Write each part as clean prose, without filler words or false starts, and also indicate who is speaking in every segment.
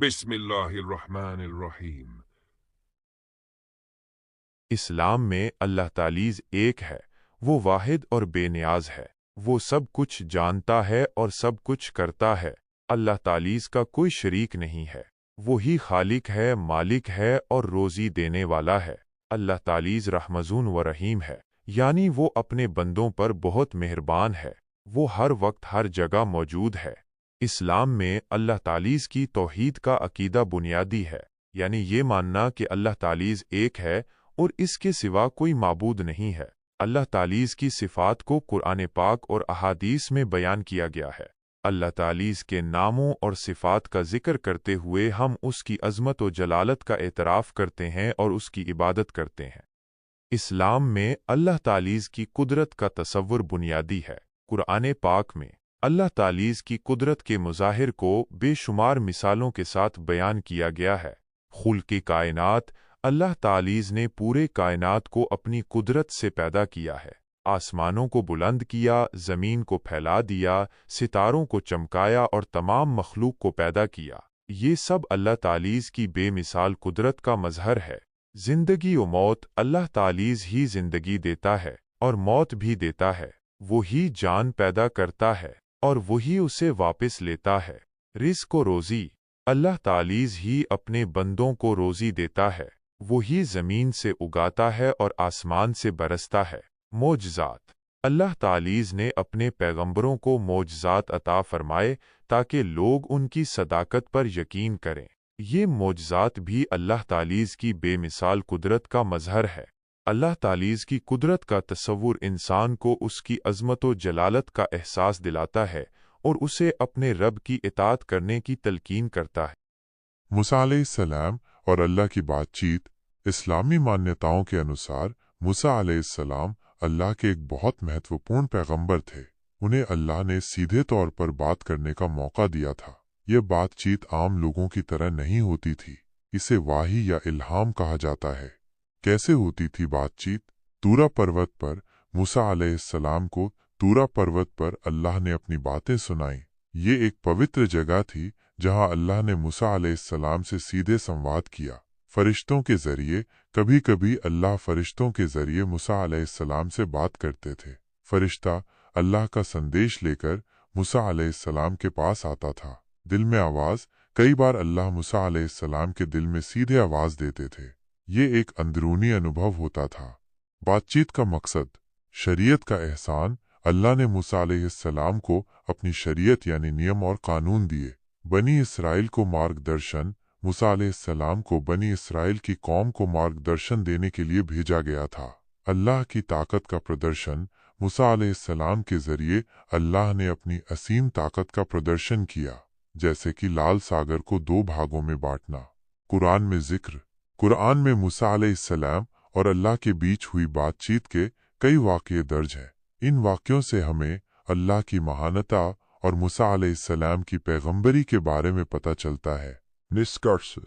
Speaker 1: बिस्मिल्लाहिर्रहमानिर्रहीम।
Speaker 2: इस्लाम में अल्लाह तालीज़ एक है, वो वाहिद और बेनियाज है। वो सब कुछ जानता है और सब कुछ करता है। अल्लाह तालीज़ का कोई शरीक नहीं है। वो ही खालिक है, मालिक है और रोज़ी देने वाला है। अल्लाह तालीज़ रहमज़ून व रहीम है, यानी वो अपने बंदों पर बहुत मेहरबान है। वो हर वक्त हर जगह मौजूद है। इस्लाम में अल्लाह तालीज़ की तौहीद का अकीदा बुनियादी है, यानी ये मानना कि अल्लाह तालीज़ एक है और इसके सिवा कोई माबूद नहीं है। अल्लाह तालीज़ की सिफ़ात को कुरान पाक और अहादीस में बयान किया गया है। अल्लाह तालीज़ के नामों और सिफ़ात का जिक्र करते हुए हम उसकी अज़मत और जलालत का एतराफ़ करते हैं और उसकी इबादत करते हैं। इस्लाम में अल्लाह तालीज़ की कुदरत का तसव्वुर बुनियादी है। कुरान पाक में अल्लाह तालीज़ की कुदरत के मुज़ाहिर को बेशुमार मिसालों के साथ बयान किया गया है। खुल्क़ कायनात, अल्लाह तालीज़ ने पूरे कायनात को अपनी कुदरत से पैदा किया है। आसमानों को बुलंद किया, ज़मीन को फैला दिया, सितारों को चमकाया और तमाम मखलूक को पैदा किया। ये सब अल्लाह तालीज़ की बेमिसाल कुदरत का मज़हर है। जिंदगी और मौत अल्लाह तालीज़ ही जिंदगी देता है और मौत भी देता है। वो ही जान पैदा करता है और वही उसे वापस लेता है। रिज़्क़ और रोज़ी अल्लाह तालीज़ ही अपने बंदों को रोज़ी देता है। वही ज़मीन से उगाता है और आसमान से बरसता है। मोजज़ात अल्लाह तालीज़ ने अपने पैगंबरों को मोजज़ात अता फरमाए ताकि लोग उनकी सदाकत पर यकीन करें। ये मोजज़ात भी अल्लाह तालीज़ की बेमिसाल कुदरत का मज़हर है। अल्लाह तालीज़ की कुदरत का तसव्वुर इंसान को उसकी अज़मत व जलालत का एहसास दिलाता है और उसे अपने रब की इताअत करने की तलकीन करता है।
Speaker 3: मूसा अलैहिस्सलाम और अल्लाह की बातचीत। इस्लामी मान्यताओं के अनुसार मूसा अलैहिस्सलाम अल्लाह के एक बहुत महत्वपूर्ण पैगंबर थे। उन्हें अल्लाह ने सीधे तौर पर बात करने का मौका दिया था। यह बातचीत आम लोगों की तरह नहीं होती थी। इसे वाही या इल्हाम कहा जाता है। कैसे होती थी बातचीत? तूरा पर्वत पर मूसा अलैहिस्सलाम को तूरा पर्वत पर अल्लाह ने अपनी बातें सुनाई। ये एक पवित्र जगह थी जहां अल्लाह ने मूसा अलैहिस्सलाम से सीधे संवाद किया, फरिश्तों के जरिए। कभी कभी अल्लाह फरिश्तों के जरिए मूसा अलैहिस्सलाम से बात करते थे। फरिश्ता अल्लाह का संदेश लेकर मूसा अलैहिस्सलाम के पास आता था। दिल में आवाज़, कई बार अल्लाह मूसा अलैहिस्सलाम के दिल में सीधे आवाज़ देते थे। ये एक अंदरूनी अनुभव होता था। बातचीत का मकसद, शरीयत का एहसान। अल्लाह ने मूसा अलैहिस्सलाम को अपनी शरीयत यानी नियम और कानून दिए। बनी इसराइल को मार्गदर्शन। मूसा अलैहिस्सलाम को बनी इसराइल की कौम को मार्गदर्शन देने के लिए भेजा गया था। अल्लाह की ताकत का प्रदर्शन। मूसा अलैहिस्सलाम के जरिए अल्लाह ने अपनी असीम ताकत का प्रदर्शन किया, जैसे कि लाल सागर को दो भागों में बांटना। कुरान में जिक्र। कुरान में मूसा अलैहिस्सलाम और अल्लाह के बीच हुई बातचीत के कई वाक़ये दर्ज हैं। इन वाक़यों से हमें अल्लाह की महानता और मूसा अलैहिस्सलाम की पैगंबरी के बारे में पता चलता है। निष्कर्ष,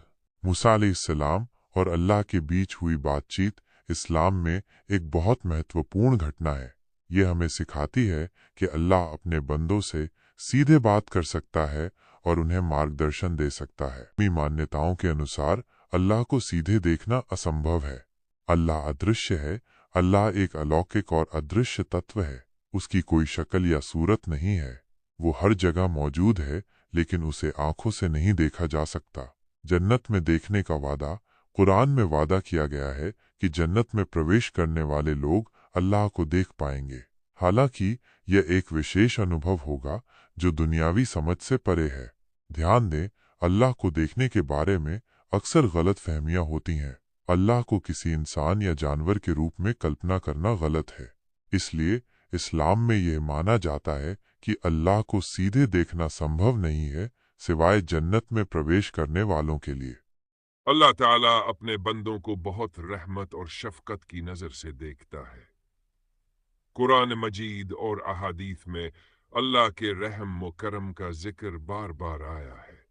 Speaker 3: मूसा अलैहिस्सलाम और अल्लाह के बीच हुई बातचीत इस्लाम में एक बहुत महत्वपूर्ण घटना है। ये हमें सिखाती है कि अल्लाह अपने बंदों से सीधे बात कर सकता है और उन्हें मार्गदर्शन दे सकता है। अपनी मान्यताओं के अनुसार अल्लाह को सीधे देखना असंभव है। अल्लाह अदृश्य है। अल्लाह एक अलौकिक और अदृश्य तत्व है। उसकी कोई शक्ल या सूरत नहीं है। वो हर जगह मौजूद है, लेकिन उसे आंखों से नहीं देखा जा सकता। जन्नत में देखने का वादा। कुरान में वादा किया गया है कि जन्नत में प्रवेश करने वाले लोग अल्लाह को देख पाएंगे। हालांकि यह एक विशेष अनुभव होगा जो दुनियावी समझ से परे है। ध्यान दें, अल्लाह को देखने के बारे में अक्सर गलत फहमियाँ होती हैं। अल्लाह को किसी इंसान या जानवर के रूप में कल्पना करना गलत है। इसलिए इस्लाम में यह माना जाता है कि अल्लाह को सीधे देखना संभव नहीं है, सिवाय जन्नत में प्रवेश करने वालों के लिए।
Speaker 1: अल्लाह ताला अपने बंदों को बहुत रहमत और शफकत की नज़र से देखता है। कुरान मजीद और अहादीस में अल्लाह के रहम व करम का जिक्र बार बार आया है।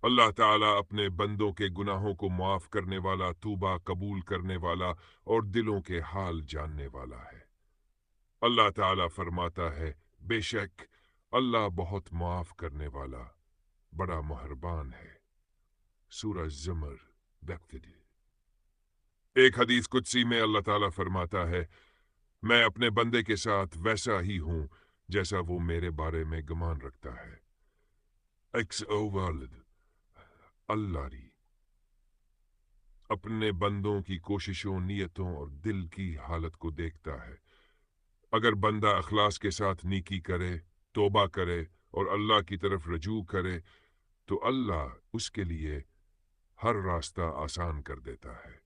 Speaker 1: अल्लाह ताला अपने बंदों के गुनाहों को माफ़ करने वाला, तूबा कबूल करने वाला और दिलों के हाल जानने वाला है। अल्लाह ताला फरमाता है, बेशक अल्लाह बहुत माफ़ करने वाला, बड़ा मेहरबान है। सूरह ज़मर बैक्तिडी। एक हदीस कुदसी में अल्लाह ताला फरमाता है, मैं अपने बंदे के साथ वैसा ही हूं जैसा वो मेरे बारे में गुमान रखता है। एक्स ओ वालिद अल्लाह री अपने बंदों की कोशिशों, नियतों और दिल की हालत को देखता है। अगर बंदा अखलास के साथ नीकी करे, तौबा करे और अल्लाह की तरफ रजू करे तो अल्लाह उसके लिए हर रास्ता आसान कर देता है।